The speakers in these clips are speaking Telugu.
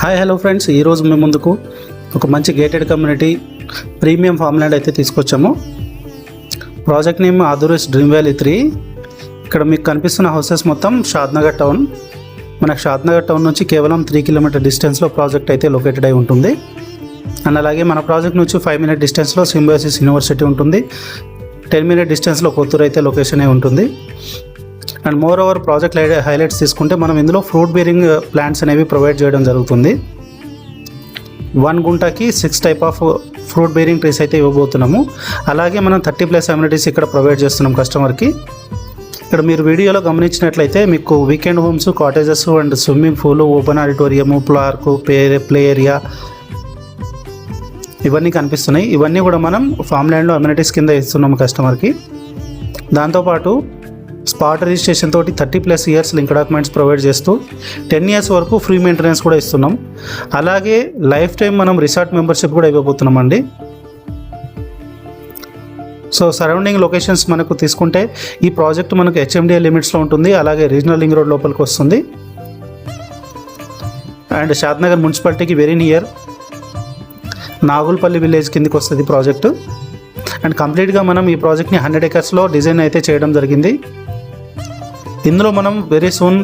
హాయ్ హలో ఫ్రెండ్స్, ఈరోజు మేము ముందుకు ఒక మంచి gated community premium farm land అయితే తీసుకొచ్చాము. Project name Aduri's dream valley 3. ఇక్కడ మీకు కనిపిస్తున్న హౌసెస్ మొత్తం షాద్నగర్ టౌన్. మనకు షాద్నగర్ టౌన్ నుంచి కేవలం 3 కిలోమీటర్ డిస్టెన్స్లో ప్రాజెక్ట్ అయితే లొకేటెడ్ అయి ఉంటుంది. అండ్ అలాగే మన ప్రాజెక్ట్ నుంచి 5 మినిట్ డిస్టెన్స్లో సింబయోసిస్ యూనివర్సిటీ ఉంటుంది. 10 మినిట్ డిస్టెన్స్లో కొత్తూరు అయితే లొకేషన్ అయి ఉంటుంది. And more over project highlights తీసుకుంటే మనం ఇందులో ఫ్రూట్ బేరింగ్ ప్లాంట్స్ అనేవి ప్రొవైడ్ చేయడం జరుగుతుంది. 1 గుంటకి 6 type of fruit bearing trees అయితే ఇవ్వబోతున్నాము. అలాగే మనం 30+ అమ్యూనిటీస్ ఇక్కడ ప్రొవైడ్ చేస్తున్నాం కస్టమర్కి. ఇక్కడ మీరు వీడియోలో గమనించినట్లయితే మీకు weekend homes, cottages and swimming pool, open auditorium, park, play area ఇవన్నీ కనిపిస్తున్నాయి. ఇవన్నీ కూడా మనం ఫామ్ ల్యాండ్లో అమ్యూనిటీస్ కింద ఇస్తున్నాము కస్టమర్కి. దాంతోపాటు స్పాట్ రిజిస్ట్రేషన్ తోటి 30+ ఇయర్స్ లింక్ డాక్యుమెంట్స్ ప్రొవైడ్ చేస్తూ 10 ఇయర్స్ వరకు ఫ్రీ మెయింటెనెన్స్ కూడా ఇస్తున్నాం. అలాగే లైఫ్ టైం మనం రిసార్ట్ మెంబర్షిప్ కూడా ఇవ్వబోతున్నాం అండి. సో సరౌండింగ్ లొకేషన్స్ మనకు తీసుకుంటే ఈ ప్రాజెక్ట్ మనకు HMDA లిమిట్స్లో ఉంటుంది. అలాగే రీజనల్ లింక్ రోడ్ లోపలికి వస్తుంది. అండ్ షాద్నగర్ మున్సిపాలిటీకి వెరీ నియర్, నాగుల్పల్లి విలేజ్ కిందకి వస్తుంది ప్రాజెక్టు. అండ్ కంప్లీట్గా మనం ఈ ప్రాజెక్ట్ని 100 ఎకర్స్లో డిజైన్ అయితే చేయడం జరిగింది. ఇందులో మనం వెరీ సూన్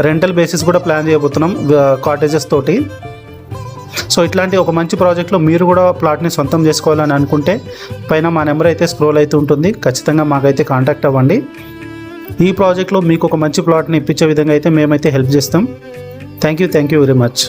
రెంటల్ బేసిస్ కూడా ప్లాన్ చేయబోతున్నాం కాటేజెస్ తోటి. సో ఇట్లాంటి ఒక మంచి ప్రాజెక్ట్లో మీరు కూడా ప్లాట్ని సొంతం చేసుకోవాలని అనుకుంటే పైన మా నెంబర్ అయితే స్క్రోల్ అవుతూ ఉంటుంది. ఖచ్చితంగా మాకైతే కాంటాక్ట్ అవ్వండి. ఈ ప్రాజెక్ట్లో మీకు ఒక మంచి ప్లాట్ని ఇప్పించే విధంగా అయితే మేమైతే హెల్ప్ చేస్తాం. Thank you very much.